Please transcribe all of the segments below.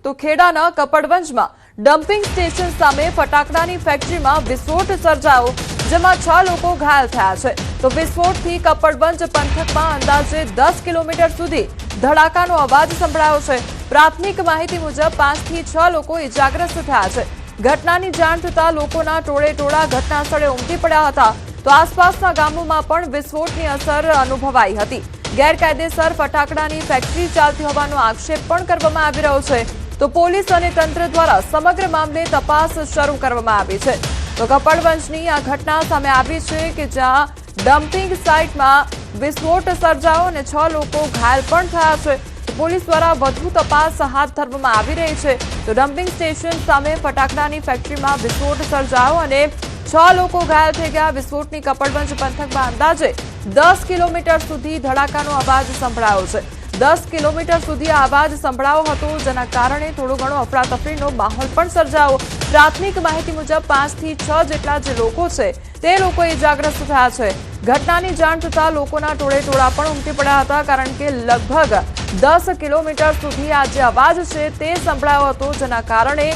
તો ખેડાના કપડવંજમાં dumping station સામે ફટાકડાની ફેક્ટરીમાં વિસ્ફોટ સર્જાયો, જેમાં 6 લોકો ઘાયલ થયા છે। તો વિસ્ફોટથી કપડવંજ પંથકમાં અંદાજે 10 કિલોમીટર સુધી ધડાકાનો અવાજ સંભળાયો છે। પ્રાથમિક માહિતી મુજબ 5 થી 6 લોકો ઇજાગ્રસ્ત થયા છે। ઘટનાની જાણ થતાં લોકોના ટોળેટોળા ઘટના સ્થળે ઉમટી પડ્યા હતા। તો આસપાસના ગામોમાં પણ વિસ્ફોટની અસર અનુભવાઈ હતી। ગેરકાયદેસર ફટાકડાની ફેક્ટરી ચાલતી હોવાનો આક્ષેપ પણ કરવામાં આવી રહ્યો છે। તો પોલીસ અને તંત્ર દ્વારા સમગ્ર મામલે તપાસ શરૂ કરવામાં આવી છે। તો કપડવંજની આ ઘટના સામે આવી છે કે જ્યાં ડમ્પિંગ સાઇટમાં વિસ્ફોટ સર્જાયો અને 6 લોકો ઘાયલ પણ થયા છે। પોલીસ દ્વારા વધુ તપાસ હાથ ધરવામાં આવી રહી છે। તો ડમ્પિંગ સ્ટેશન સામે ફટાકડાની ફેક્ટરીમાં વિસ્ફોટ સર્જાયો અને 6 લોકો ઘાયલ થઈ ગયા। વિસ્ફોટની કપડવંજ પંથકમાં અંદાજે 10 કિલોમીટર સુધી ધડાકાનો અવાજ સંભળાયો છે। 10 કિલોમીટર સુધી આ અવાજ સંભળાયો હતો, જેના કારણે થોડો ઘણો અફરાતફરીનો માહોલ પણ સર્જાયો। પ્રાથમિક માહિતી મુજબ 5 થી 6 જેટલા જે લોકો છે તે લોકો ઇજાગ્રસ્ત થયા છે। ઘટનાની જાણ થતાં લોકોના ટોળેટોળા પણ ઉમટી પડ્યા હતા, કારણ કે લગભગ 10 કિલોમીટર સુધી આ જે અવાજ છે તે સંભળાયો હતો, જેના કારણે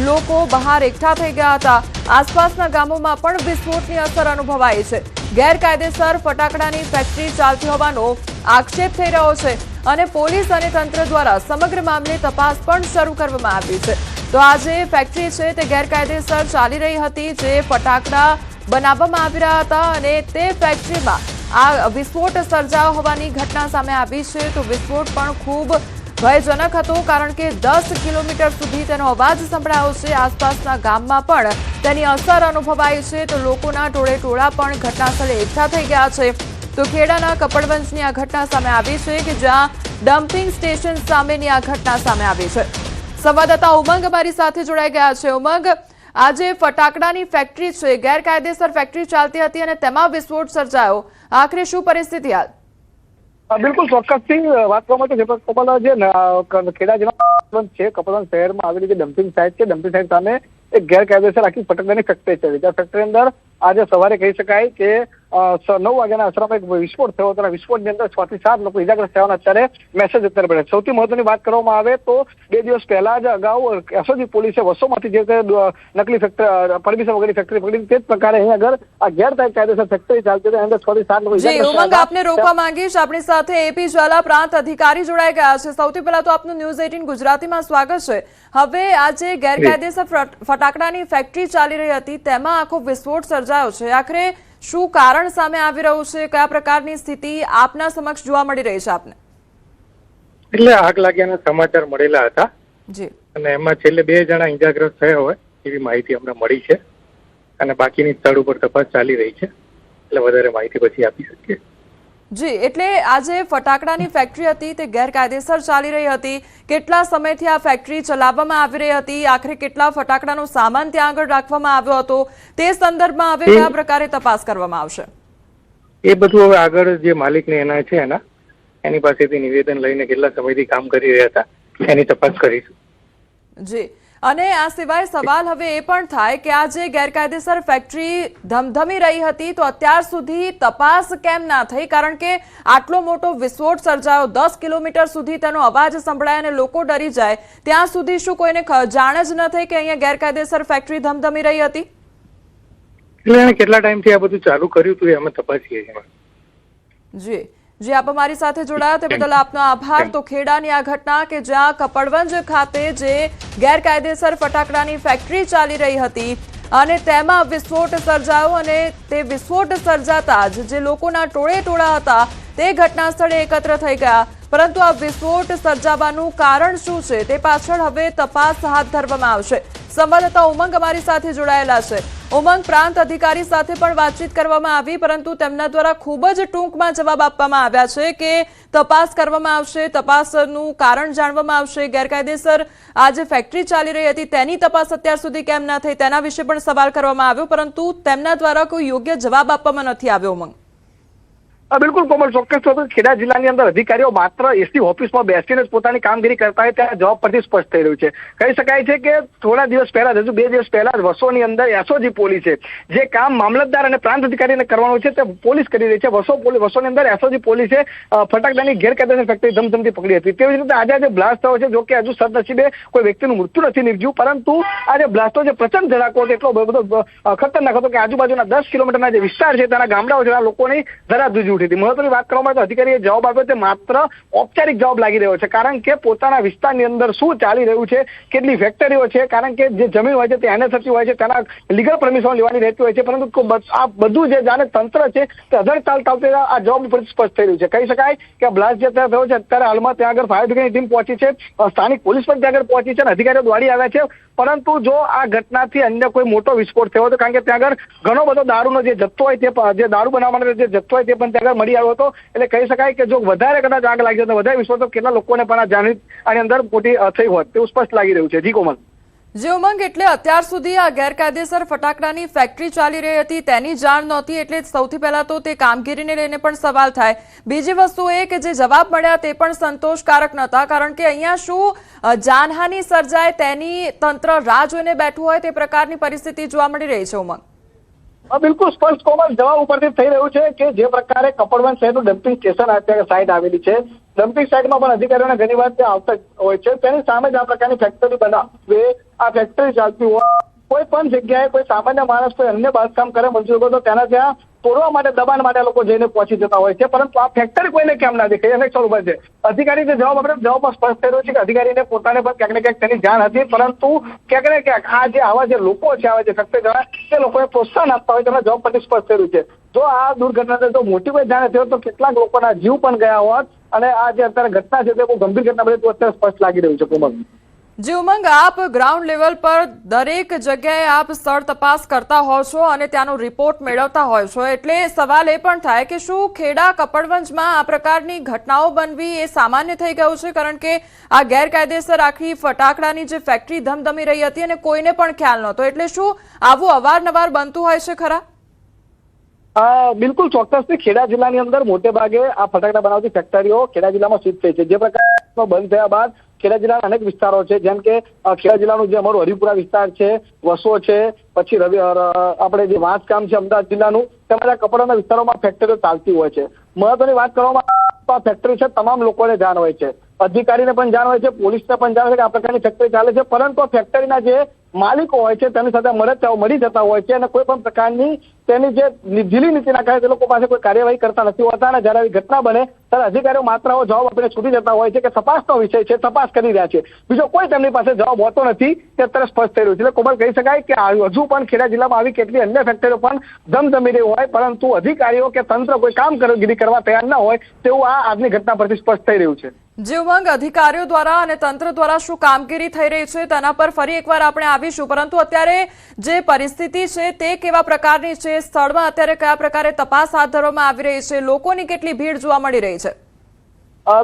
લોકો બહાર એકઠા થઈ ગયા હતા। આસપાસના ગામોમાં પણ વિસ્ફોટની અસર અનુભવાઈ છે। ગેરકાયદેસર ફટાકડાની ફેક્ટરી ચાલતી હોવાનો આક્ષેપ થઈ રહ્યો છે અને પોલીસ અને તંત્ર દ્વારા સમગ્ર મામલે તપાસ પણ શરૂ કરવામાં આવી છે। તો આ જે ફેક્ટરી છે તે ગેરકાયદેસર ચાલી રહી હતી, જે ફટાકડા બનાવવામાં આવી રહ્યા હતા અને તે ફેક્ટરીમાં આ વિસ્ફોટ સર્જાયો હોવાની ઘટના સામે આવી છે। તો વિસ્ફોટ પણ ખૂબ ભયજનક હતો, કારણ કે 10 કિલોમીટર સુધી તેનો અવાજ સંભળાયો છે। આસપાસના ગામમાં પણ તેની અસર અનુભવાઈ છે। તો લોકોના ટોળેટોળા પણ ઘટના સ્થળે એકઠા થઈ ગયા છે। તો ખેડાના કપડવંજની આ ઘટના સામે આવી છે કે જ્યાં ડમ્પિંગ સ્ટેશન સામેની આ ઘટના સામે આવી છે। સંવાદદાતા ઉમંગ અમારી સાથે જોડાઈ ગયા છે। ઉમંગ, આ જે ફટાકડાની ફેક્ટરી છે, ગેરકાયદેસર ફેક્ટરી ચાલતી હતી અને તેમાં વિસ્ફોટ સર્જાયો, આખરે શું પરિસ્થિતિ હાલ? બિલકુલ ચોક્કસથી વાત કરવામાં જે ખેડા જિલ્લા છે, કપડવંજ શહેરમાં આવેલી જે ડમ્પિંગ સાઇટ છે, ડમ્પિંગ સાઇટ સામે એક ગેરકાયદેસર આખી ફટાકડાની ફેક્ટરી છે। જ્યાં ફેક્ટરી અંદર આજે સવારે કહી શકાય કે 9 વાગ્યાના અસરમાં એક વિસ્ફોટ થયો હતો। વિસ્ફોટની અંદર 6 થી 7 લોકો ઇજાગ્રસ્ત થયાના અત્યારે મેસેજ અત્યારે પડે। સૌથી મહત્વની વાત કરવામાં આવે તો 2 દિવસ પહેલા જ અગાઉ એસઓજી પોલીસે વસોમાંથી જે નકલી ફેક્ટરી પરમિશન વગરની ફેક્ટરી પકડી, તે જ પ્રકારે અહીં આગળ આ ગેરકાયદેસર ફેક્ટરી ચાલતી હતી, અંદર 6 થી 7 લોકો ઇજાગ્રસ્ત થયા। ઉમંગ, આપને રોકવા માંગીશ, આપણી સાથે એપી જ્વાલા પ્રાંત અધિકારી જોડાઈ ગયા છે। સૌથી પહેલા તો આપનું ન્યૂઝ 18 ગુજરાતીમાં સ્વાગત છે। હવે આજે ગેરકાયદેસર ફટાકડાની ફેક્ટરી ચાલી રહી હતી, તેમાં આખો વિસ્ફોટ સર્જાયો છે, આખરે શું કારણ સામે આવી રહ્યું છે? કયા પ્રકારની સ્થિતિ આપના સમક્ષ જોવા મળી રહી છે આપને? એટલે આગ લાગ્યાના સમાચાર મળેલા હતા જી, અને એમાં છેલ્લે 2 જણા ઇજાગ્રસ્ત થયા હોય એવી માહિતી અમને મળી છે અને બાકીની સ્થળ ઉપર તપાસ ચાલી રહી છે, એટલે વધારે માહિતી પછી આપી શકીએ। જી, એટલે આજે ફટાકડાની ફેક્ટરી હતી તે ગેરકાયદેસર ચાલી રહી હતી, કેટલા સમયથી આ ફેક્ટરી ચલાવવામાં આવી રહી હતી, આખરે કેટલા ફટાકડાનો સામાન ત્યાં આગળ રાખવામાં આવ્યો હતો, તે સંદર્ભમાં હવે કયા પ્રકારે તપાસ કરવામાં આવશે? એ બધું હવે આગળ જે માલિકને એના છે એની પાસેથી નિવેદન લઈને કેટલા સમયથી કામ કરી રહ્યા હતા એની તપાસ કરીશું। જી, અને આ સિવાય સવાલ હવે એ પણ થાય કે આ જે ગેરકાયદેસર ફેક્ટરી ધમધમી રહી હતી, તો અત્યાર સુધી તપાસ કેમ ના થઈ? કારણ કે આટલો મોટો વિસ્ફોટ સર્જાયો, 10 કિલોમીટર સુધી તેનો અવાજ સંભળાય અને લોકો ડરી જાય, ત્યાં સુધી શું કોઈને જાણ જ ન થઈ કે અહીંયા ગેરકાયદેસર ફેક્ટરી ધમધમી રહી હતી? એટલે એને કેટલા ટાઈમથી આ બધું ચાલુ કર્યું હતું એ અમે તપાસીએ છીએ। જી જી, આપ અમારી સાથે જોડાયા તે બદલ આપનો આભાર। તો ખેડાની આ ઘટના કે જ્યાં કપડવંજ ખાતે જે ગેરકાયદેસર ફટાકડાની ફેક્ટરી ચાલી રહી હતી અને તેમાં વિસ્ફોટ સર્જાયો અને તે વિસ્ફોટ સર્જાતા જ જે લોકોના ટોળેટોળા હતા તે ઘટના સ્થળે એકત્ર થઈ ગયા, પરંતુ આ વિસ્ફોટ સર્જાવાનું કારણ શું છે તે પાછળ હવે તપાસ હાથ ધરવામાં આવશે। સંવાદદાતા ઉમંગ અમારી સાથે જોડાયેલા છે। ઉમંગ, પ્રાંત અધિકારી સાથે પણ વાતચીત કરવામાં આવી, પરંતુ તેમના દ્વારા ખૂબ જ ટૂંકમાં જવાબ આપવામાં આવ્યા છે કે તપાસ કરવામાં આવશે, તપાસનું કારણ જાણવામાં આવશે। ગેરકાયદેસર આ જે ફેક્ટરી ચાલી રહી હતી તેની તપાસ અત્યાર સુધી કેમ ના થઈ તેના વિશે પણ સવાલ કરવામાં આવ્યો, પરંતુ તેમના દ્વારા કોઈ યોગ્ય જવાબ આપવામાં નથી આવ્યો। ઉમંગ, બિલકુલ કોમલ, ચોક્કસ ખેડા જિલ્લાની અંદર અધિકારીઓ માત્ર એસટી ઓફિસમાં બેસીને જ પોતાની કામગીરી કરતા હોય ત્યાં જવાબ પરથી સ્પષ્ટ થઈ રહ્યું છે. કહી શકાય છે કે થોડા દિવસ પહેલા હજુ 2 દિવસ પહેલા જ વસોની અંદર એસઓજી પોલીસે જે કામ મામલતદાર અને પ્રાંત અધિકારીને કરવાનું છે તે પોલીસ કરી રહી છે. વસોની અંદર એસઓજી પોલીસે ફટાકડાની ગેરકાયદેસર ફેક્ટરી ધમધમતી પકડી હતી. તેવી જ રીતે આજે બ્લાસ્ટ થયો છે, જો કે હજુ સદનસીબે કોઈ વ્યક્તિનું મૃત્યુ નથી નીપજ્યું, પરંતુ આ જે બ્લાસ્ટનો જે પ્રચંડ ધડાકો હતો એટલો બધો ખતરનાક હતો કે આજુબાજુના 10 કિલોમીટરના જે વિસ્તાર છે તેના ગામડાઓ છે લોકોની ધરા ધૂજી. મહત્વની વાત કરવામાં તો અધિકારીએ જવાબ આપ્યો તે માત્ર ઔપચારિક જવાબ લાગી રહ્યો છે, કારણ કે પોતાના વિસ્તારની અંદર શું ચાલી રહ્યું છે, કેટલી ફેક્ટરીઓ છે, કારણ કે જે જમીન હોય છે તે એને થતી હોય છે, તેના લીગલ પરમિશન લેવાની રહેતી હોય છે, પરંતુ આ બધું જે જાણે તંત્ર છે તે અધર ચાલતા આ જવાબ ઉપર સ્પષ્ટ થઈ રહ્યું છે. કહી શકાય કે બ્લાસ્ટ જે થયો છે અત્યારે હાલમાં ત્યાં આગળ ફાયર બ્રિગેડની ટીમ પહોંચી છે, સ્થાનિક પોલીસ પણ ત્યાં આગળ પહોંચી છે અને અધિકારીઓ દોડી આવ્યા છે. પરંતુ જો આ ઘટનાથી અન્ય કોઈ મોટો વિસ્ફોટ થયો હતો, કારણ કે ત્યાં આગળ ઘણો બધો દારૂનો જે જથ્થો હોય તે જે દારૂ બનાવવા માટે જે જથ્થો હોય તે પણ ત્યાં આગળ મળી આવ્યો હતો. એટલે કહી શકાય કે જો વધારે કદાચ આગ લાગી તો વધારે વિસ્ફોટ તો કેટલા લોકોને પણ આ જાનહાની આની અંદર મોટી થઈ હોત તેવું સ્પષ્ટ લાગી રહ્યું છે. જી કોમલ. જે ઉમંગ, એટલે અત્યાર સુધી આ ગેરકાયદેસર ફટાકડાની ફેક્ટરી ચાલી રહી હતી તેની જાણ નહોતી, એટલે સૌથી પહેલા તો તે કામગીરીને લઈને પણ સવાલ થાય. બીજી વસ્તુ એ કે જે જવાબ મળ્યા તે પણ સંતોષકારક નહોતા, કારણ કે અહીંયા શું જાનહાની સર્જાય તેની તંત્ર રાહ જોઈને બેઠું હોય તે પ્રકારની પરિસ્થિતિ જોવા મળી રહી છે. ઉમંગ, બિલકુલ સ્પષ્ટ કોમલ, જવાબ ઉપરથી થઈ રહ્યું છે કે જે પ્રકારે કપડવંજ શહેરનું ડમ્પિંગ સ્ટેશન અત્યારે સાઇટ આવેલી છે, ડમ્પિંગ સાઇટમાં પણ અધિકારીઓને ઘણી વાર ત્યાં આવતા હોય છે, તેની સામે જ આ પ્રકારની ફેક્ટરી બનાવે, આ ફેક્ટરી ચાલતી હોય, કોઈ પણ જગ્યાએ કોઈ સામાન્ય માણસ કોઈ અન્ય બાંધકામ કરે મજૂરો તો તેના ત્યાં તોડવા માટે દબાણ માટે લોકો જઈને પહોંચી જતા હોય છે, પરંતુ આ ફેક્ટરી કોઈને કેમ ના દેખાય એને સ્વરૂપ છે. અધિકારી જે જવાબ આપણે જવાબમાં સ્પષ્ટ થઈ રહ્યો છે કે અધિકારીને પોતાને પણ ક્યાંક ને ક્યાંક તેની જાણ હતી, પરંતુ ક્યાંક ને ક્યાંક આ જે આવા જે લોકો છે, આવા જે ફેક્ટરી જવા તે લોકોને પ્રોત્સાહન આપતા હોય તેના જવાબ પરથી સ્પષ્ટ થઈ રહ્યું છે. જો આ દુર્ઘટના જો મોટી કોઈ જાણ થયો તો કેટલાક લોકોના જીવ પણ ગયા હોત, અને આ જે અત્યારે ઘટના છે તે બહુ ગંભીર ઘટના બધી અત્યારે સ્પષ્ટ લાગી રહ્યું છે. કોમલ, જી ઉમંગ, આપ ગ્રાઉન્ડ લેવલ પર દરેક જગ્યાએ આપ સ્થળ તપાસ કરતા હોવ છો અને ત્યાંનો રિપોર્ટ મેળવતા હોય છો, એટલે સવાલ એ પણ થાય કે શું ખેડા કપડવંજમાં આ પ્રકારની ઘટનાઓ બનવી એ સામાન્ય થઈ ગયું છે, કારણ કે આ ગેરકાયદેસર આખી ફટાકડાની જે ફેક્ટરી ધમધમી રહી હતી અને કોઈને પણ ખ્યાલ નહોતો, એટલે શું આવું અવારનવાર બનતું હોય છે ખરા? બિલકુલ ચોક્કસથી ખેડા જિલ્લાની અંદર મોટે ભાગે આ ફટાકડા બનાવતી ફેક્ટરીઓ ખેડા જિલ્લામાં સ્થિત થઈ છે. જે પ્રકારનો બંધ થયા બાદ ખેડા જિલ્લાના અનેક વિસ્તારો છે, જેમ કે ખેડા જિલ્લાનું જે અમારું હરિપુરા વિસ્તાર છે, વસો છે, પછી આપણે જે વાંસગામ છે અમદાવાદ જિલ્લાનું, તેમજ આ કપડાના વિસ્તારોમાં ફેક્ટરીઓ ચાલતી હોય છે. મહત્વની વાત કરવામાં આ ફેક્ટરી છે તમામ લોકોને જાણ હોય છે, અધિકારીને પણ જાણ હોય છે, પોલીસને પણ જાણ હોય છે કે આ પ્રકારની ફેક્ટરી ચાલે છે, પરંતુ ફેક્ટરીના જે માલિકો હોય છે તેની સાથે મળી જતા હોય છે અને કોઈ પણ પ્રકારની તેની જે ઢીલી નીતિના કારણે તે લોકો પાસે કોઈ કાર્યવાહી કરતા નથી હોતા, અને જયારે આવી ઘટના બને ત્યારે અધિકારીઓ માત્ર જવાબ આપીને છૂટી જતા હોય છે કે તપાસનો વિષય છે, તપાસ કરી રહ્યા છે, બીજો કોઈ તેમની પાસે જવાબ હોતો નથી, તે અત્યારે સ્પષ્ટ થઈ રહ્યું છે. એટલે કોમલ, કહી શકાય કે હજુ પણ ખેડા જિલ્લામાં આવી કેટલી અન્ય ફેક્ટરીઓ પણ ધમધમી રહી હોય, પરંતુ અધિકારીઓ કે તંત્ર કોઈ કામગીરી કરવા તૈયાર ન હોય તેવું આ આજની ઘટના પરથી સ્પષ્ટ થઈ રહ્યું છે. જે ઉમંગ, અધિકારીઓ દ્વારા અને તંત્ર દ્વારા શું કામગીરી થઈ રહી છે તેના પર ફરી એકવાર આપણે આવીશું, પરંતુ અત્યારે જે પરિસ્થિતિ છે તે કેવા પ્રકારની છે, સ્થળમાં અત્યારે કયા પ્રકારે તપાસ હાથ ધરવામાં આવી રહી છે, લોકોની કેટલી ભીડ જોવા મળી રહી છે?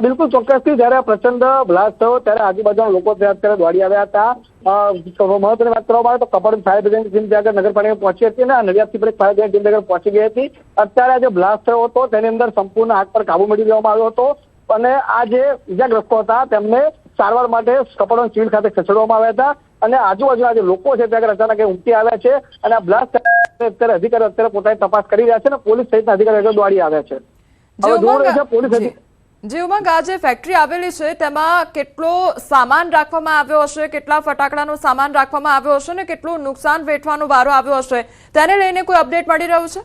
બિલકુલ ચોક્કસથી જયારે પ્રચંડ બ્લાસ્ટ થયો ત્યારે આજુબાજુના લોકો અત્યારે દોડી આવ્યા હતા. મહત્વની વાત કરવામાં આવે તો કપડ ફાયર બ્રિગેડની ટીમ ત્યાં આગળ નગરપાલિકા પહોંચી હતી અને નડિયાદથી પણ ફાયર બ્રિગેડ ટીમ આગળ પહોંચી ગઈ હતી. અત્યારે આ જે બ્લાસ્ટ થયો હતો તેની અંદર સંપૂર્ણ આગ પર કાબુ મેળવી લેવામાં આવ્યો હતો, અને આ જે ઇજાગ્રસ્તો હતા તેમને સારવાર માટે કપડવંજ સિવિલ ખાતે ખસેડવામાં આવ્યા હતા, અને આજુબાજુના જે લોકો છે ત્યાં અચાનક ઉમટી આવ્યા છે, અને આ બ્લાસ્ટ અત્યારે અધિકારીઓ અત્યારે પોતાની તપાસ કરી રહ્યા છે અને પોલીસ સહિતના અધિકારીઓ દોડી આવ્યા છે. હવે જોવું રહ્યું છે પોલીસ. જે ઉમંગ, આ જે ફેક્ટરી આવેલી છે તેમાં કેટલો સામાન રાખવામાં આવ્યો હશે, કેટલા ફટાકડાનો સામાન રાખવામાં આવ્યો હશે, ને કેટલું નુકસાન વેઠવાનો વારો આવ્યો હશે, તેને લઈને કોઈ અપડેટ મળી રહ્યું છે?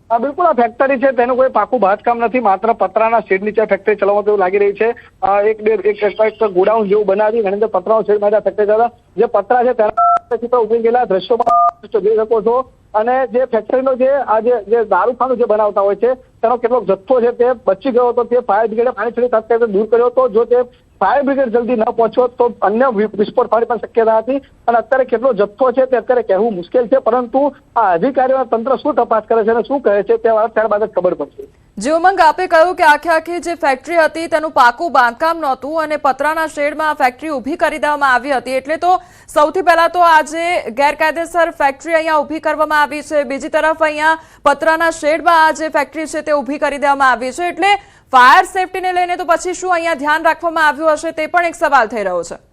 બિલકુલ, આ ફેક્ટરી છે તેનું કોઈ પાકું બાંધકામ નથી, માત્ર પતરાના શેડ નીચે ફેક્ટરી ચલાવવા તેવું લાગી રહી છે. એક ગોડાઉન જેવું બનાવી એની અંદર પતરાનો શેડ માટે ફેક્ટરી ચાલે, જે પતરા છે તેના ઉભી ગયેલા દ્રશ્યોમાં જોઈ શકો છો. અને જે ફેક્ટરીનો જે દારૂખાનું જે બનાવતા હોય છે તેનો કેટલો જથ્થો છે તે બચી ગયો હતો, તે ફાયર બ્રિગેડે પાણી છોડી તાત્કાલિક દૂર કર્યો હતો. જો તે ફાયર બ્રિગેડ જલ્દી ન પહોંચ્યો તો અન્ય વિસ્ફોટ થવાની પણ શક્યતા હતી, અને અત્યારે કેટલો જથ્થો છે તે અત્યારે કહેવું મુશ્કેલ છે, પરંતુ આ અધિકારીઓ તંત્ર શું તપાસ કરે છે અને શું કહે છે તે ત્યારબાદ જ ખબર પડશે. જે ઉમંગ આપે કહ્યું કે આખી જે ફેક્ટરી હતી તેનું પાકું બાંધકામ નહોતું અને પતરાના શેડમાં આ ફેક્ટરી ઊભી કરી દેવામાં આવી હતી, એટલે તો સૌથી પહેલા તો આજે ગેરકાયદેસર ફેક્ટરી અહીંયા ઊભી કરવામાં આવી છે, બીજી તરફ અહીંયા પતરાના શેડમાં આ જે ફેક્ટરી છે તે ઊભી કરી દેવામાં આવી છે, એટલે ફાયર સેફટીને લઈને તો પછી શું અહીંયા ધ્યાન રાખવામાં આવ્યું હશે તે પણ એક સવાલ થઈ રહ્યો છે।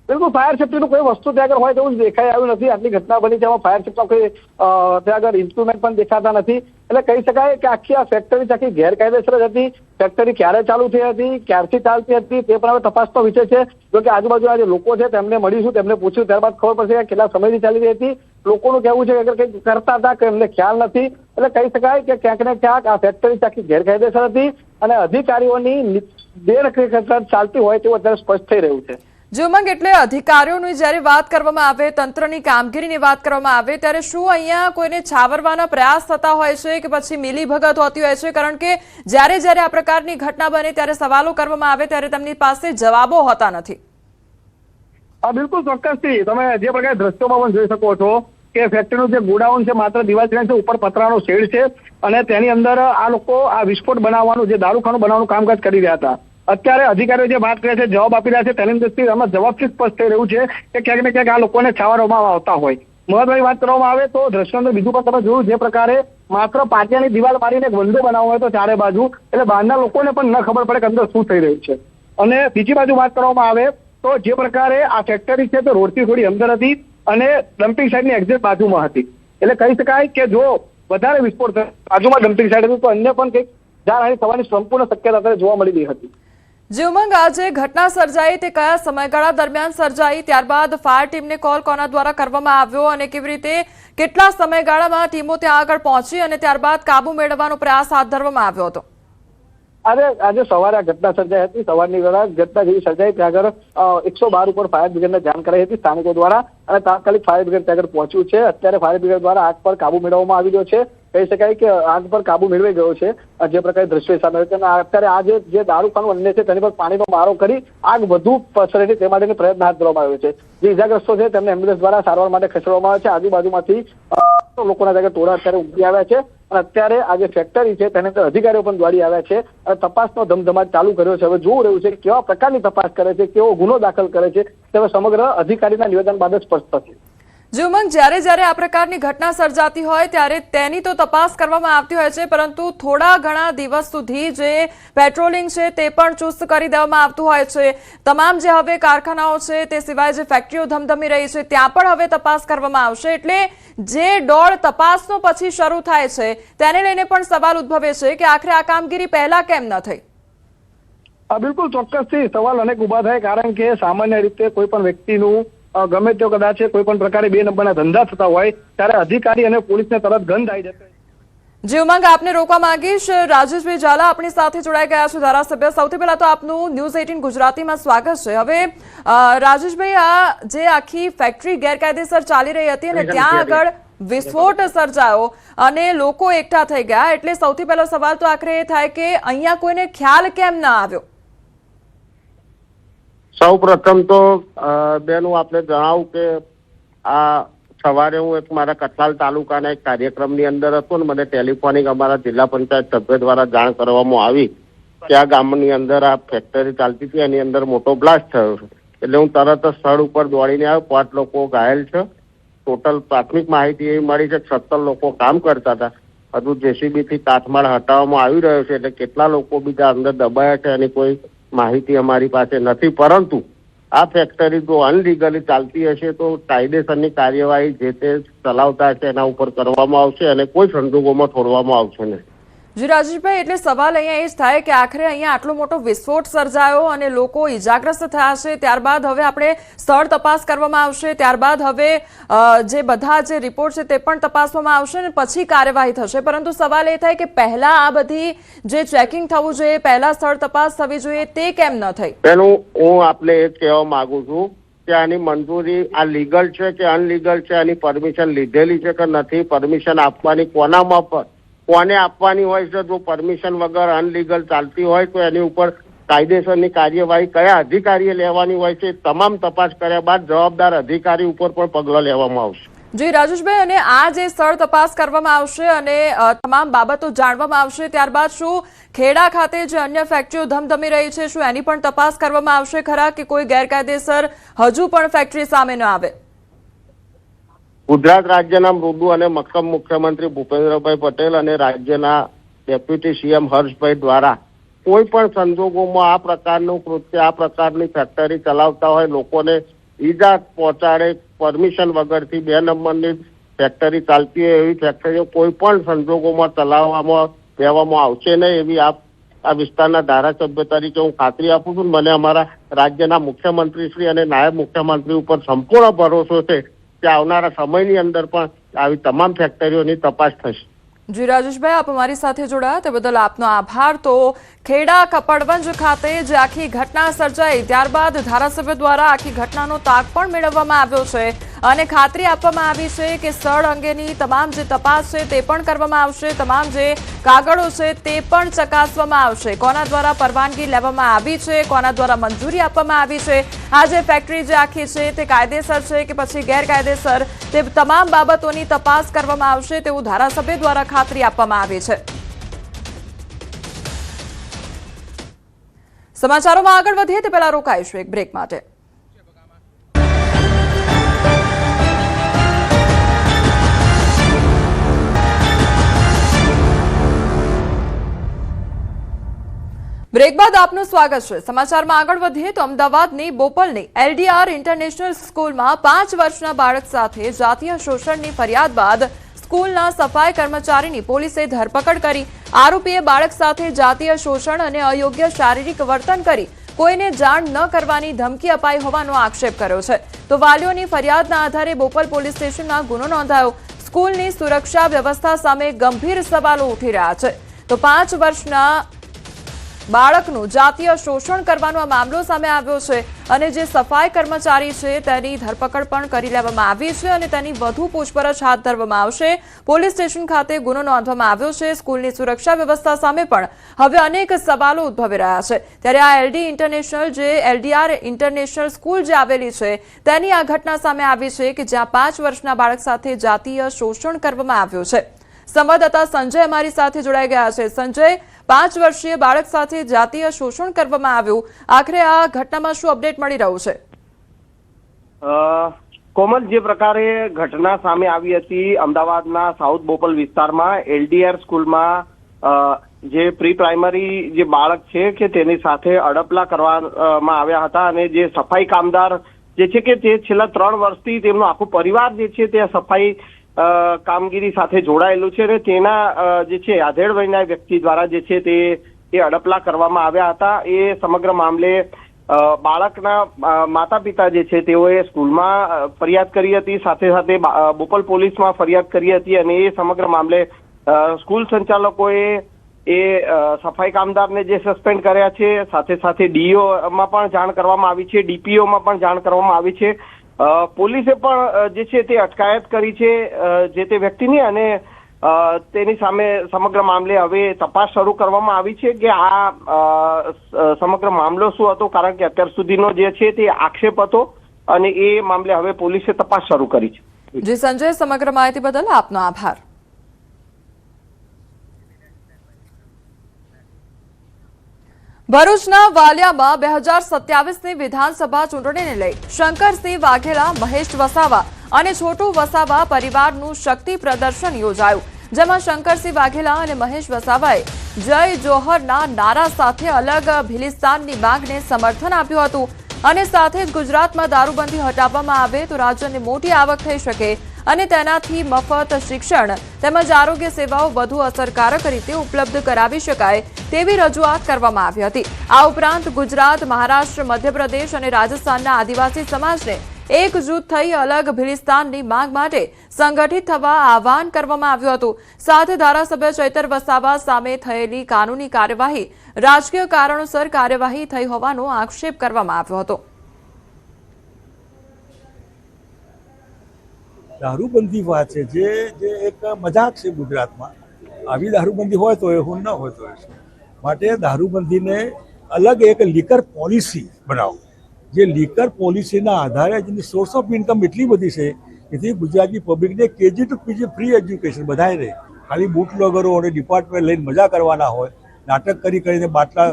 બિલકુલ ફાયર સેફ્ટીનું કોઈ વસ્તુ ત્યાં આગળ હોય તેવું દેખાઈ આવ્યું નથી। આટલી ઘટના બની તેમાં ફાયર સેફ્ટીના કોઈ ત્યાં આગળ ઇન્સ્ટ્રુમેન્ટ પણ દેખાતા નથી, એટલે કહી શકાય કે આખી આ ફેક્ટરી આખી ગેરકાયદેસર જ હતી। ફેક્ટરી ક્યારે ચાલુ થઈ હતી, ક્યારથી ચાલતી હતી તે પણ હવે તપાસનો વિષય છે। જો કે આજુબાજુ જે લોકો છે તેમને મળીશું, તેમને પૂછ્યું, ત્યારબાદ ખબર પડશે કે કેટલા સમયથી ચાલી રહી હતી। લોકોનું કહેવું છે કે કંઈક કરતા હતા કે એમને ખ્યાલ નથી, એટલે કહી શકાય કે ક્યાંક ને ક્યાંક આ ફેક્ટરી આખી ગેરકાયદેસર હતી અને અધિકારીઓની બેદખલી ચાલતી હોય તેવું અત્યારે સ્પષ્ટ થઈ રહ્યું છે। જે ઉમંગ એટલે અધિકારીઓની જ્યારે વાત કરવામાં આવે, તંત્રની કામગીરીની વાત કરવામાં આવે, ત્યારે શું અહીંયા કોઈને છાવરવાના પ્રયાસ થતા હોય છે કે પછી મિલીભગત હોતી હોય છે? કારણ કે જ્યારે જ્યારે આ પ્રકારની ઘટના બને ત્યારે સવાલો કરવામાં આવે ત્યારે તેમની પાસે જવાબો હોતા નથી। બિલકુલ ચોક્કસથી તમે જે પ્રકારે દ્રશ્યોમાં પણ જોઈ શકો છો કે ફેક્ટરીનું જે ગોડાઉન છે માત્ર દિવાલ છે, ઉપર પતરાનો શેડ છે અને તેની અંદર આ લોકો આ વિસ્ફોટ બનાવવાનું, જે દારૂખાનું બનાવવાનું કામકાજ કરી રહ્યા હતા। અત્યારે અધિકારીઓ જે વાત કરે છે, જવાબ આપી રહ્યા છે, તેની દ્રષ્ટિએ આમાં જવાબથી સ્પષ્ટ થઈ રહ્યું છે કે ક્યાંક ને ક્યાંક આ લોકોને છાવરવામાં આવતા હોય। મહત્વની વાત કરવામાં આવે તો દ્રશ્યોનું બીજું પણ તમે જોયું, જે પ્રકારે માત્ર પાટિયાની દિવાલ મારીને એક વંડો બનાવવો હોય તો ચારે બાજુ, એટલે બહારના લોકોને પણ ન ખબર પડે કે અંદર શું થઈ રહ્યું છે। અને બીજી બાજુ વાત કરવામાં આવે તો જે પ્રકારે આ ફેક્ટરી છે તે રોડથી થોડી અંદર હતી અને ડમ્પિંગ સાઇટની એક્ઝેક્ટ બાજુમાં હતી, એટલે કહી શકાય કે જો વધારે વિસ્ફોટ બાજુમાં ડમ્પિંગ સાઇટ હતી તો અન્ય પણ કંઈક જાનહાનિ થવાની સંપૂર્ણ શક્યતા અત્યારે જોવા મળી રહી હતી। જે ઉમંગ આજે ઘટના સર્જાઈ તે કયા સમયગાળા દરમિયાન સર્જાઈ, ત્યારબાદ ફાયર ટીમને કોલ કોના દ્વારા કરવામાં આવ્યો અને કેવી રીતે કેટલા સમયગાળામાં ટીમો ત્યાં આગળ પહોંચી અને ત્યારબાદ કાબુ મેળવવાનો પ્રયાસ હાથ ધરવામાં આવ્યો હતો? આજે સવારે આ ઘટના સર્જાઈ હતી। સવારની વેળા ઘટના જેવી સર્જાઈ ત્યાં આગળ 112 ઉપર ફાયર બ્રિગેડને જાણ કરાઈ હતી સ્થાનિકો દ્વારા અને તાત્કાલિક ફાયર બ્રિગેડ ત્યાં આગળ પહોંચ્યું છે। અત્યારે ફાયર બ્રિગેડ દ્વારા આગ પર કાબુ મેળવવામાં આવી ગયો છે, કહી શકાય કે આગ પર કાબુ મેળવાઈ ગયો છે। જે પ્રકારે દ્રશ્યો સામે અત્યારે આ જે દારૂખાનું અન્ય છે તેની પર પાણીનો મારો કરી આગ વધુ પસરે તે માટેનો પ્રયત્ન હાથ ધરવામાં આવ્યો છે। જે ઇજાગ્રસ્તો છે તેમને એમ્બ્યુલન્સ દ્વારા સારવાર માટે ખસેડવામાં આવે છે। આજુબાજુમાંથી લોકોના ત્યાં ટોળા અત્યારે ઉમટી આવ્યા છે અને અત્યારે આ જે ફેક્ટરી છે તેની અંદર અધિકારીઓ પણ દોડી આવ્યા છે અને તપાસનો ધમધમાટ ચાલુ કર્યો છે। હવે જોવું રહ્યું છે કેવા પ્રકારની તપાસ કરે છે, કેવો ગુનો દાખલ કરે છે, તે સમગ્ર અધિકારીના નિવેદન બાદ જ સ્પષ્ટ થશે। જે ઉમંગ જ્યારે જ્યારે આ પ્રકારની ઘટના સર્જાતી હોય ત્યારે તેની તો તપાસ કરવામાં આવતી હોય છે, પરંતુ થોડા ઘણા દિવસ સુધી જે પેટ્રોલિંગ છે તે પણ ચુસ્ત કરી દેવામાં આવતું હોય છે। તમામ જે હવે કારખાનાઓ છે તે સિવાય જે ફેક્ટરીઓ ધમધમી રહી છે ત્યાં પણ હવે તપાસ કરવામાં આવશે, એટલે જે દોડ તપાસનો પછી શરૂ થાય છે તેને લઈને પણ સવાલ ઉદ્ભવે છે કે આખરે આ કામગીરી પહેલા કેમ ન થઈ? બિલકુલ ચોક્કસથી સવાલ અનેક ઉભા થાય, કારણ કે સામાન્ય રીતે કોઈ પણ વ્યક્તિનું ગમે તે કદાચ કોઈ પણ પ્રકારે બે નંબરના ધંધા થતા હોય ત્યારે અધિકારી અને પોલીસને તરત ગંધ આવી જશે। જે ઉમંગ આપને રોકવા માંગીશ, રાજેશભાઈ ઝાલા આપણી સાથે જોડાઈ ગયા છે, ધારાસભ્ય। સૌથી પહેલા તો આપનું ન્યૂઝ 18 ગુજરાતીમાં સ્વાગત છે। હવે રાજેશભાઈ, આ જે આખી ફેક્ટરી ગેરકાયદેસર ચાલી રહી હતી અને ત્યાં આગળ વિસ્ફોટ સર્જાયો અને લોકો એકઠા થઈ ગયા, એટલે સૌથી પહેલો સવાલ તો આખરે એ થાય કે અહીંયા કોઈને ખ્યાલ કેમ ના આવ્યો? સૌ પ્રથમ તો બેનું આપણે જણાવું કે આ સવારે હું એક મારા કઠલાલ તાલુકાના એક કાર્યક્રમની અંદર હતો ને મને ટેલિફોનિક અમારા જિલ્લા પંચાયત સભ્ય દ્વારા જાણ કરવામાં આવી કે આ ગામની અંદર આ ફેક્ટરી ચાલતી હતી, એની અંદર મોટો બ્લાસ્ટ થયો છે। એટલે હું તરત જ સ્થળ ઉપર દોડીને આવ્યો। 5 લોકો ઘાયલ છે। ટોટલ પ્રાથમિક માહિતી એવી મળી છે કે 17 લોકો કામ કરતા હતા। હજુ જેસીબી થી કાચમાળ હટાવવામાં આવી રહ્યો છે, એટલે કેટલા લોકો બીજા અંદર દબાયા છે એની કોઈ માહિતી અમારી પાસે નથી, પરંતુ આ ફેક્ટરી જો અનલીગલી ચાલતી હશે તો કાયદેસરની કાર્યવાહી જે તે ચલાવતા હશે એના ઉપર કરવામાં આવશે અને કોઈ સંજોગોમાં છોડવામાં આવશે નહીં। જી રાજેશભાઈ, એટલે સવાલ અહીંયા એ જ થાય કે આખરે અહીંયા આટલો મોટો વિસ્ફોટ સર્જાયો અને લોકો ઇજાગ્રસ્ત થયા છે, ત્યારબાદ હવે આપણે સ્થળ તપાસ કરવામાં આવશે, ત્યારબાદ હવે જે બધા જે રિપોર્ટ છે તે પણ તપાસવામાં આવશે અને પછી કાર્યવાહી થશે, પરંતુ સવાલ એ થાય કે પહેલા આ બધી જે ચેકિંગ થવું જોઈએ, પહેલા સ્થળ તપાસ થવી જોઈએ, તે કેમ ન થઈ? એનું હું આપને એ જ કહેવા માંગુ છું કે આની મંજૂરી આ લીગલ છે કે અનલીગલ છે, આની પરમિશન લીધેલી છે કે નથી, પરમિશન આપવાની કોને આપવાની હોય છે? જો પરમિશન વગર અનલીગલ ચાલતી હોય તો એની ઉપર કાયદેસરની કાર્યવાહી કયા અધિકારીએ લેવાની હોય છે, તમામ તપાસ કર્યા બાદ જવાબદાર અધિકારી ઉપર પણ પગલાં લેવામાં આવશે। જી રાજેશભાઈ, અને આ જે સ્થળ તપાસ કરવામાં આવશે અને તમામ બાબતો જાણવામાં આવશે, ત્યારબાદ શું ખેડા ખાતે જે અન્ય ફેક્ટરીઓ ધમધમી રહી છે શું એની પણ તપાસ કરવામાં આવશે ખરા, કે કોઈ ગેરકાયદેસર હજુ પણ ફેક્ટરી સામે ન આવે? ગુજરાત રાજ્યના મૃદુ અને મક્કમ મુખ્યમંત્રી ભૂપેન્દ્રભાઈ પટેલ અને રાજ્યના ડેપ્યુટી સીએમ હર્ષભાઈ દ્વારા કોઈ પણ સંજોગોમાં આ પ્રકારનું કૃત્ય, આ પ્રકારની ફેક્ટરી ચલાવતા હોય, લોકોને ઈજા પહોંચાડે, પરમિશન વગરથી 2 નંબરની ફેક્ટરી ચાલતી હોય એવી ફેક્ટરીઓ કોઈ પણ સંજોગોમાં ચલાવવામાં દેવામાં આવશે નહીં એવી આ વિસ્તારના ધારાસભ્ય તરીકે હું ખાતરી આપું છું. મને અમારા રાજ્યના મુખ્યમંત્રી શ્રી અને નાયબ મુખ્યમંત્રી ઉપર સંપૂર્ણ ભરોસો છે કે આવનારા સમયની અંદર પણ આવી તમામ ફેક્ટરીઓની તપાસ થશે. જી રાજેશભાઈ, આપ અમારી સાથે જોડાયા તે બદલ આપનો આભાર. તો ખેડા કપડવંજ ખાતે જે આખી ઘટના સર્જાઈ ત્યારબાદ ધારાસભ્ય દ્વારા આખી ઘટનાનો તાગ પણ મેળવવામાં આવ્યો છે અને ખાતરી આપવામાં આવી છે કે સ્થળ અંગેની તમામ જે તપાસ છે તે પણ કરવામાં આવશે, તમામ જે કાગળો છે તે પણ ચકાસવામાં આવશે, કોના દ્વારા પરવાનગી લેવામાં આવી છે, કોના દ્વારા મંજૂરી આપવામાં આવી છે, આ જે ફેક્ટરી જે આખી છે તે કાયદેસર છે કે પછી ગેરકાયદેસર, તે તમામ બાબતોની તપાસ કરવામાં આવશે તેવું ધારાસભ્ય દ્વારા ખાતરી આપવામાં આવી છે. સમાચારોમાં આગળ વધીએ તે પહેલા રોકાઈશું એક બ્રેક માટે. બ્રેક બાદ આપનું સ્વાગત છે. સમાચારમાં આગળ વધીએ તો અમદાવાદની બોપલની એલડીઆર ઇન્ટરનેશનલ સ્કૂલમાં 5 વર્ષના બાળક સાથે જાતીય શોષણની ફરિયાદ બાદ સ્કૂલના સફાઈ કર્મચારીની પોલીસે ધરપકડ કરી. આરોપીએ બાળક સાથે જાતીય શોષણ અને અયોગ્ય શારીરિક વર્તન કરી કોઈને જાણ ન કરવાની ધમકી અપાઈ હોવાનો આક્ષેપ કર્યો છે. તો વાલીઓની ફરિયાદના આધારે બોપલ પોલીસ સ્ટેશનમાં ગુનો નોંધાયો. સ્કૂલની સુરક્ષા વ્યવસ્થા સામે ગંભીર સવાલો ઉઠી રહ્યા છે. તો 5 વર્ષના બાળકનું જાતીય શોષણ કરવાનો આ મામલો સામે આવ્યો છે અને જે સફાઈ કર્મચારી છે તેની ધરપકડ પણ કરી લેવામાં આવી છે અને તેની વધુ પૂછપરછ હાથ ધરવામાં આવશે. પોલીસ સ્ટેશન ખાતે ગુનો નોંધવામાં આવ્યો છે. સ્કૂલની સુરક્ષા વ્યવસ્થા સામે પણ હવે અનેક સવાલો ઉદ્ભવી રહ્યા છે. ત્યારે આ એલડીઆર ઇન્ટરનેશનલ સ્કૂલ જે આવેલી છે તેની આ ઘટના સામે આવી છે કે જ્યાં 5 વર્ષના બાળક સાથે જાતીય શોષણ કરવામાં આવ્યું છે. સંવાદદાતા સંજય અમારી સાથે જોડાઈ ગયા છે. સંજય, 5 વર્ષીય બાળક સાથે જાતીય શોષણ કરવામાં આવ્યું, આખરે આ ઘટનામાં શું અપડેટ મળી રહ્યું છે? કોમલ, જે પ્રકારે ઘટના સામે આવી હતી અમદાવાદના સાઉથ બોપલ વિસ્તારમાં એલડીઆર સ્કૂલમાં જે પ્રી પ્રાઇમરી જે બાળક છે કે તેની સાથે અડપલા કરવામાં આવ્યા હતા અને જે સફાઈ કામદાર જે છે કે તે છેલ્લા 3 વર્ષથી તેમનો આખો પરિવાર જે છે તે સફાઈ કામગીરી સાથે જોડાયેલું છે અને તેના જે છે આધેડ વયના વ્યક્તિ દ્વારા જે છે તે અડપલા કરવામાં આવ્યા હતા. એ સમગ્ર મામલે બાળકના માતા પિતા જે છે તેઓએ સ્કૂલમાં ફરિયાદ કરી હતી, સાથે સાથે બોપલ પોલીસમાં ફરિયાદ કરી હતી અને એ સમગ્ર મામલે સ્કૂલ સંચાલકોએ એ સફાઈ કામદારને જે સસ્પેન્ડ કર્યા છે, સાથે સાથે ડીઓમાં પણ જાણ કરવામાં આવી છે, ડીપીઓમાં પણ જાણ કરવામાં આવી છે. પોલીસે પણ જે છે તે અટકાયત કરી છે જે તે વ્યક્તિની અને તેની સામે સમગ્ર મામલે હવે તપાસ શરૂ કરવામાં આવી છે કે આ સમગ્ર મામલો શું હતો, કારણ કે અત્યાર સુધીનો જે છે તે આક્ષેપ હતો અને એ મામલે હવે પોલીસે તપાસ શરૂ કરી છે. જી સંજય, સમગ્ર માહિતી બદલ આપનો આભાર. ભરૂચના વાલિયામાં 2027ની વિધાનસભા ચૂંટણીને લઈ શંકરસિંહ વાઘેલા, મહેશ વસાવા અને છોટુ વસાવા પરિવારનું શક્તિ પ્રદર્શન યોજાયું, જેમાં શંકરસિંહ વાઘેલા અને મહેશ વસાવાએ જય જોહરના નારા સાથે અલગ ભિલિસ્તાનની માંગને સમર્થન આપ્યું હતું અને સાથે જ ગુજરાતમાં દારૂબંધી હટાવવામાં આવે તો રાજ્યને મોટી આવક થઈ શકે અને તેનાથી મફત શિક્ષણ તેમજ આરોગ્ય સેવાઓ વધુ અસરકારક રીતે ઉપલબ્ધ કરાવી શકાય તેવી રજૂઆત કરવામાં આવી હતી. આ ઉપરાંત ગુજરાત, મહારાષ્ટ્ર, મધ્યપ્રદેશ અને રાજસ્થાનના આદિવાસી સમાજને એકજૂથ થઈ અલગ ભિલિસ્તાનની માંગ માટે સંગઠિત થવા આહવાન કરવામાં આવ્યું હતું. સાથે ધારાસભ્ય ચૈતર વસાવા સામે થયેલી કાનૂની કાર્યવાહી રાજકીય કારણોસર કાર્યવાહી થઈ હોવાનો આક્ષેપ કરવામાં આવ્યો હતો. દારૂબંધી વાત છે જે એક મજાક છે ગુજરાતમાં. આવી દારૂબંધી હોય તો એવું ન હોય તો માટે દારૂબંધીને અલગ એક લીકર પોલિસી બનાવો, જે લીકર પોલિસીના આધારે જેની સોર્સ ઓફ ઇન્કમ એટલી બધી છે એથી ગુજરાતી પબ્લિકને KG to PG free education બધાય રહે. ખાલી બુટલોગરો અને ડિપાર્ટમેન્ટ લઈને મજા કરવાના હોય, નાટક કરીને બાટલા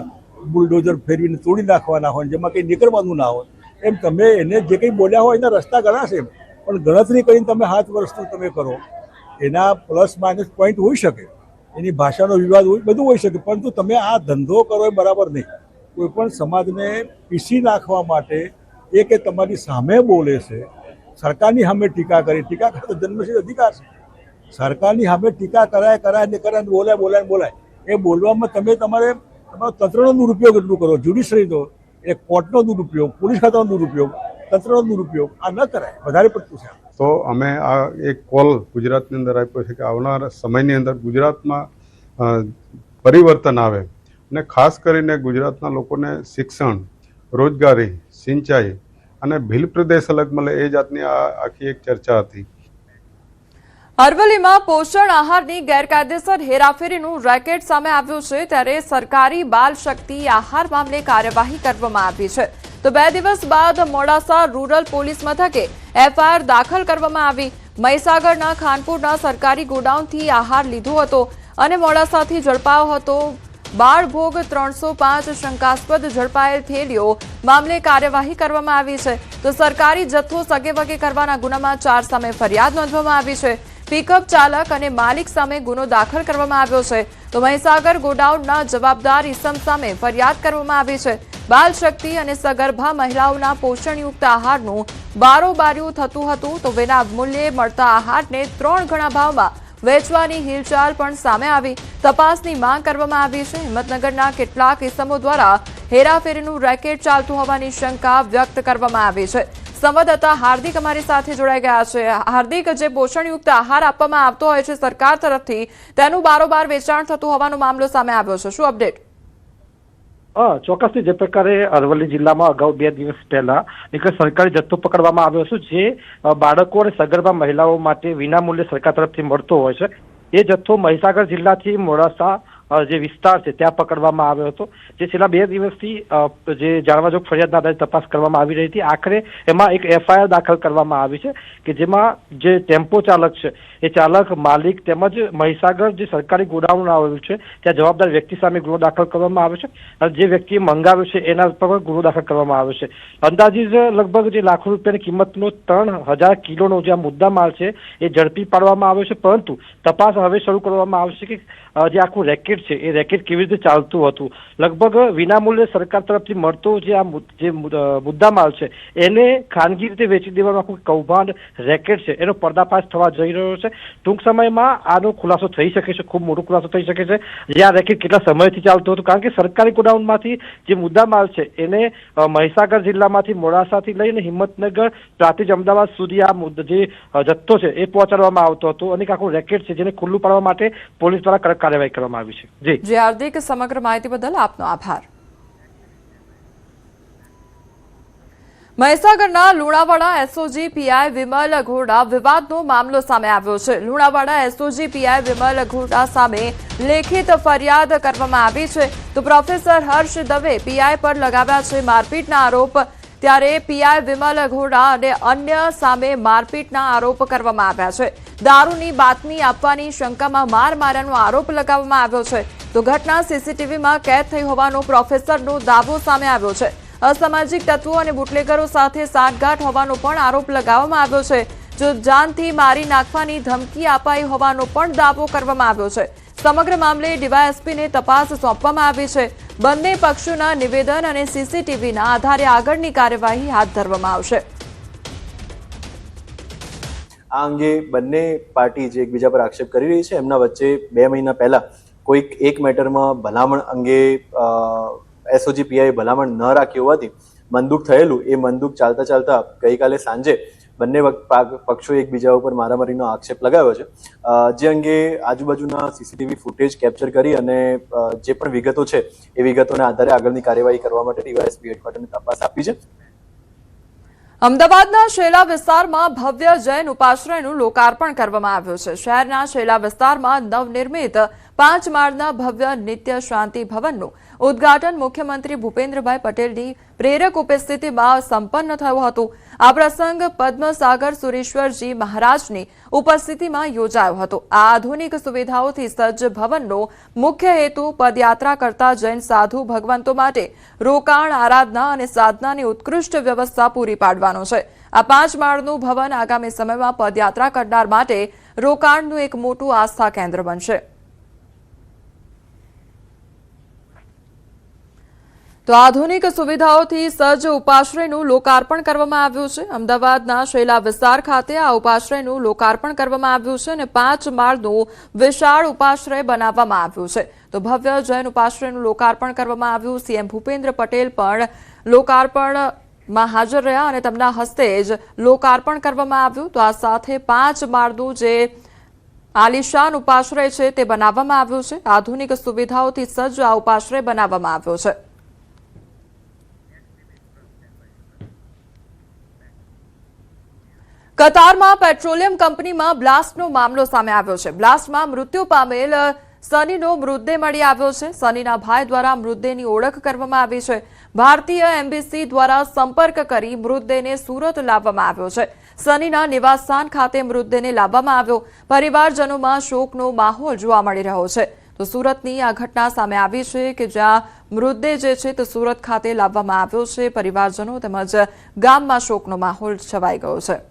બુલડોઝર ફેરવીને તોડી નાખવાના હોય, જેમાં કંઈ નીકળવાનું ના હોય, એમ તમે એને જે કંઈ બોલ્યા હોય એના રસ્તા ગણાશે, પણ ગણતરી કરીને તમે 7 વર્ષનું તમે કરો, એના પ્લસ માઇનસ પોઈન્ટ હોઈ શકે, એની ભાષાનો વિવાદ હોય, બધું હોઈ શકે, પરંતુ તમે આ ધંધો કરો એ બરાબર નહીં. કોઈ પણ સમાજને પીસી નાખવા માટે એ કે તમારી સામે બોલે છે, સરકારની સામે ટીકા કરી, ટીકા કરે તો જન્મસિદ્ધ અધિકાર છે. સરકારની સામે ટીકા કરાય ને બોલાય એ બોલવામાં તમે તમારો તંત્રનો દુરુપયોગ એટલું કરો, જ્યુડિશરીનો, એ કોર્ટનો દુરુપયોગ, પોલીસ ખાતાનો દુરુપયોગ, તંત્રનો દુરુપયોગ આ ન કરાય, વધારે પડતું છે. તો અમે આ એક કોલ ગુજરાતની અંદર આપ્યો છે કે આવનારા સમયની અંદર ગુજરાતમાં પરિવર્તન આવે અને ખાસ કરીને ગુજરાતના લોકોને શિક્ષણ, રોજગારી, સિંચાઈ અને ભીલ પ્રદેશ અલગ મળે એ જાતની આ આખી એક ચર્ચા હતી. અરવલ્લીમાં પોષણ આહારની ગેરકાયદેસર હેરાફેરીનું રેકેટ સામે આવ્યું છે, ત્યારે સરકારી બાલ શક્તિ આહાર મામલે કાર્યવાહી કરવામાં આવી છે. તો 2 દિવસ બાદ મોડાસા રૂરલ પોલીસ મથકે એફઆઈઆર દાખલ કરવામાં આવી. મહીસાગરના ખાનપુરના સરકારી ગોડાઉનથી આહાર લીધો હતો અને મોડાસાથી ઝડપાયો હતો. બાળભોગ 305 શંકાસ્પદ ઝડપાયેલ થેલીઓ મામલે કાર્યવાહી કરવામાં આવી છે. તો સરકારી જથ્થો સગેવગે કરવાના ગુનામાં 4 સામે ફરિયાદ નોંધવામાં આવી છે. પિકઅપ ચાલક અને માલિક સામે ગુનો દાખલ કરવામાં આવ્યો છે. તો મહીસાગર ગોડાઉનના જવાબદાર ઇસમ સામે ફરિયાદ કરવામાં આવી છે. બાલ શક્તિ અને સગર્ભા મહિલાઓના પોષણયુક્ત આહારનું બારોબાર્યું થતું હતું, તો વિના મૂલ્યે મળતા આહારને 3 ગણા ભાવમાં વેચવાની હિલચાલ પણ સામે આવી. તપાસની માંગ કરવામાં આવી છે. હિંમતનગરના કેટલાક ઇસમો દ્વારા હેરાફેરીનું રેકેટ ચાલતું હોવાની શંકા વ્યક્ત કરવામાં આવી છે. સંવાદદાતા હાર્દિક અમારી સાથે જોડાઈ ગયા છે. હાર્દિક, જે પોષણયુક્ત આહાર આપવામાં આવતો હોય છે સરકાર તરફથી, તેનું બારોબાર વેચાણ થતું હોવાનો મામલો સામે આવ્યો છે, શું અપડેટ? ચોક્કસથી જે પ્રકારે અરવલ્લી જિલ્લામાં અગાઉ 2 દિવસ પહેલા એક સરકારી જથ્થો પકડવામાં આવ્યો છે, જે બાળકો અને સગર્ભા મહિલાઓ માટે વિનામૂલ્યે સરકાર તરફથી મળતો હોય છે. એ જથ્થો મહીસાગર જિલ્લાથી મોડાસા જે વિસ્તાર છે ત્યાં પકડવામાં આવ્યો હતો, જે છેલ્લા 2 દિવસથી જે જાણવાજોગ ફરિયાદના આધારે તપાસ કરવામાં આવી રહી હતી. આખરે એમાં એક એફઆઈઆર દાખલ કરવામાં આવી છે કે જેમાં જે ટેમ્પો ચાલક છે એ ચાલક, માલિક તેમજ મહીસાગર જે સરકારી ગોડાઉન આવેલું છે ત્યાં જવાબદાર વ્યક્તિ સામે ગુનો દાખલ કરવામાં આવ્યો છે અને જે વ્યક્તિએ મંગાવ્યો છે એના પર પણ ગુનો દાખલ કરવામાં આવ્યો છે. અંદાજિત લગભગ જે લાખો રૂપિયાની કિંમતનો 3000 કિલોનો જે આ મુદ્દા માલ છે એ ઝડપી પાડવામાં આવ્યો છે. પરંતુ તપાસ હવે શરૂ કરવામાં આવશે કે જે આખું રેકેટ છે એ રેકેટ કેવી રીતે ચાલતું હતું. લગભગ વિનામૂલ્યે સરકાર તરફથી મળતો જે મુદ્દામાલ છે એને ખાનગી રીતે વેચી દેવાનું આખું કૌભાંડ રેકેટ છે એનો પર્દાફાશ થવા જઈ રહ્યો છે. ટૂંક સમયમાં આનો ખુલાસો થઈ શકે છે, ખૂબ મોટો ખુલાસો થઈ શકે છે, જે આ રેકેટ કેટલા સમયથી ચાલતું હતું. કારણ કે સરકારી ગોડાઉનમાંથી જે મુદ્દામાલ છે એને મહીસાગર જિલ્લામાંથી, મોડાસાથી લઈને હિંમતનગર, પ્રાંતિજ અમદાવાદ સુધી આ જે જથ્થો છે એ પહોંચાડવામાં આવતો હતો અને આખું રેકેટ છે જેને ખુલ્લું પાડવા માટે પોલીસ દ્વારા કડક કાર્યવાહી કરવામાં આવી છે. જી હાર્દિક, સમગ્ર માહિતી બદલ આપનો આભાર. મહીસાગરના લુણાવાડા એસઓજી પીઆઈ વિમલ ઘોડા વિવાદનો મામલો સામે આવ્યો છે. લુણાવાડા એસઓજી પીઆઈ વિમલ ઘોડા સામે લેખિત ફરિયાદ કરવામાં આવી છે. તો પ્રોફેસર હર્ષ દવે પીઆઈ પર લગાવ્યા છે મારપીટના આરોપ. ત્યારે પીઆઈ વિમલ ઘોડા અને અન્ય સામે મારપીટના આરોપ કરવામાં આવ્યા છે. દારૂની બાતમી આપવાની શંકામાં માર્યાનો આરોપ લગાવવામાં આવ્યો છે. તો ઘટના સીસીટીવીમાં કેદ થઈ હોવાનો પ્રોફેસરનો દાવો સામે આવ્યો છે. અસામાજિક તત્વો અને બુટલેગરો સાથે સાંઠગાંઠ હોવાનો પણ આરોપ લગાવવામાં આવ્યો છે. જો જાનથી મારી નાખવાની ધમકી અપાઈ હોવાનો પણ દાવો કરવામાં આવ્યો છે. સમગ્ર મામલે ડીવાયએસપીને તપાસ સોંપવામાં આવી છે. બંને પક્ષોના નિવેદન અને સીસીટીવીના આધારે આગળની કાર્યવાહી હાથ ધરવામાં આવશે. આ અંગે બંને પાર્ટી જે એકબીજા પર આક્ષેપ કરી રહી છે એમના વચ્ચે 2 મહિના પહેલા કોઈક એક મેટરમાં ભલામણ અંગે એસઓજી પીઆઈ ભલામણ ન રાખી હોવાથી મંદુક થયેલું. એ મંદુક ચાલતા ચાલતા ગઈકાલે સાંજે બંને પક્ષો એકબીજા ઉપર મારામારીનો આક્ષેપ લગાવ્યો છે. જે અંગે આજુબાજુના સીસીટીવી ફૂટેજ કેપ્ચર કરી અને જે પણ વિગતો છે એ વિગતોના આધારે આગળની કાર્યવાહી કરવા માટે ડીવાયએસપી હેડક્વાર્ટરને તપાસ આપી છે. અમદાવાદના શેલા વિસ્તારમાં ભવ્ય જૈન ઉપાશ્રયનું લોકાર્પણ કરવામાં આવ્યું છે. શહેરના શેલા વિસ્તારમાં નવનિર્મિત 5 માળના ભવ્ય નિત્ય શાંતિ ભવનનું ઉદ્ઘાટન મુખ્યમંત્રી ભૂપેન્દ્રભાઈ પટેલની પ્રેરક ઉપસ્થિતિમાં સંપન્ન થયું હતું. આ પ્રસંગ પદ્મસાગર સુરેશ્વરજી મહારાજની ઉપસ્થિતિમાં યોજાયો હતો। આ આધુનિક સુવિધાઓથી સજ્જ ભવનનો મુખ્ય હેતુ પદયાત્રા કરતા જૈન સાધુ ભગવંતો માટે રોકાણ, આરાધના અને સાધનાની ઉત્કૃષ્ટ વ્યવસ્થા પૂરી પાડવાનો છે। આ 5 માળનું ભવન આગામી સમયમાં પદયાત્રા કરનાર માટે રોકાણનું એક મોટું આસ્થા કેન્દ્ર બનશે। તો આધુનિક સુવિધાઓથી સજ્જ ઉપાશ્રયનું લોકાર્પણ કરવામાં આવ્યું છે। અમદાવાદના શૈલા વિસ્તાર ખાતે આ ઉપાશ્રયનું લોકાર્પણ કરવામાં આવ્યું છે અને 5 માળનું વિશાળ ઉપાશ્રય બનાવવામાં આવ્યું છે। તો ભવ્ય જૈન ઉપાશ્રયનું લોકાર્પણ કરવામાં આવ્યું। સીએમ ભૂપેન્દ્ર પટેલ પણ લોકાર્પણમાં હાજર રહ્યા અને તેમના હસ્તે જ લોકાર્પણ કરવામાં આવ્યું। તો આ સાથે 5 માળનું જે આલિશાન ઉપાશ્રય છે તે બનાવવામાં આવ્યું છે। આધુનિક સુવિધાઓથી સજ્જ આ ઉપાશ્રય બનાવવામાં આવ્યો છે। કતારમાં પેટ્રોલિયમ કંપનીમાં બ્લાસ્ટનો મામલો સામે આવ્યો છે। બ્લાસ્ટમાં મૃત્યુ પામેલ સનીનો મૃતદેહ મળી આવ્યો છે। સનીના ભાઈ દ્વારા મૃતદેહની ઓળખ કરવામાં આવી છે। ભારતીય એમ્બેસી દ્વારા સંપર્ક કરી મૃતદેહને સુરત લાવવામાં આવ્યો છે। સનીના નિવાસસ્થાન ખાતે મૃતદેહને લાવવામાં આવ્યો। પરિવારજનોમાં શોકનો માહોલ જોવા મળી રહ્યો છે। તો સુરતની આ ઘટના સામે આવી છે કે જ્યાં મૃતદેહ જે છે તે સુરત ખાતે લાવવામાં આવ્યો છે। પરિવારજનો તેમજ ગામમાં શોકનો માહોલ છવાઈ ગયો છે।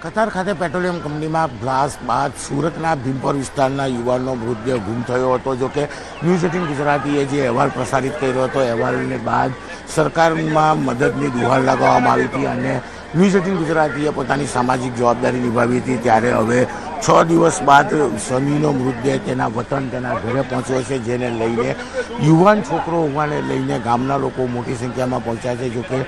કતાર ખાતે પેટ્રોલિયમ કંપનીમાં બ્લાસ્ટ બાદ સુરતના ભીમપોર વિસ્તારના યુવાનનો મૃતદેહ ગુમ થયો હતો। જો કે ન્યૂઝ 18 ગુજરાતીએ જે અહેવાલ પ્રસારિત કર્યો હતો, અહેવાલને બાદ સરકારમાં મદદની ગુહાર લગાવવામાં આવી હતી અને ન્યૂઝ 18 ગુજરાતીએ પોતાની સામાજિક જવાબદારી નિભાવી હતી। ત્યારે હવે 6 દિવસ બાદ સનીનો મૃતદેહ તેના વતન, તેના ઘરે પહોંચ્યો છે, જેને લઈને યુવાન છોકરો હોવાને લઈને ગામના લોકો મોટી સંખ્યામાં પહોંચ્યા છે। જોકે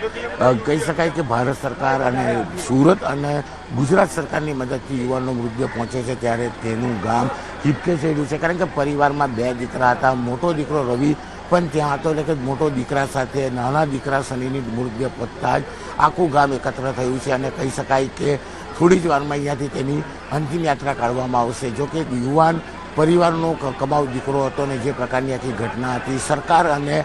કહી શકાય કે ભારત સરકાર અને સુરત અને ગુજરાત સરકારની મદદથી યુવાનનો મૃતદેહ પહોંચે છે ત્યારે તેનું ગામ હિપકે ચડ્યું છે। કારણ કે પરિવારમાં 2 દીકરા હતા। મોટો દીકરો રવિ પણ ત્યાં હતો, એટલે કે મોટો દીકરા સાથે નાના દીકરા સનીની મૃતદેહ પહોંચતા જ આખું ગામ એકત્ર થયું છે અને કહી શકાય કે થોડી જ વારમાં અહીંયાથી તેની અંતિમ યાત્રા કાઢવામાં આવશે। જો કે યુવાન પરિવારનો કમાઉ દીકરો હતો અને જે પ્રકારની આખી ઘટના હતી, સરકાર અને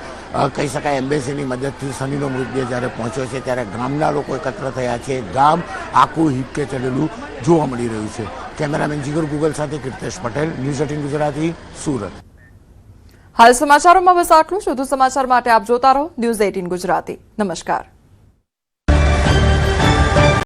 કહી શકાય એમ્બેસીની મદદથી સનીનો મૃતદેહ જ્યારે પહોંચ્યો છે ત્યારે ગામના લોકો એકત્ર થયા છે। ગામ આખું હિપકે ચડેલું જોવા મળી રહ્યું છે। કેમેરામેન જીગર ગુગલ સાથે કીર્તેશ પટેલ, ન્યૂઝ 18 ગુજરાતી, સુરત। હાલ સમાચારોમાં બસ આટલું જ। વધુ સમાચાર માટે આપ જોતા રહો ન્યૂઝ 18 ગુજરાતી। નમસ્કાર।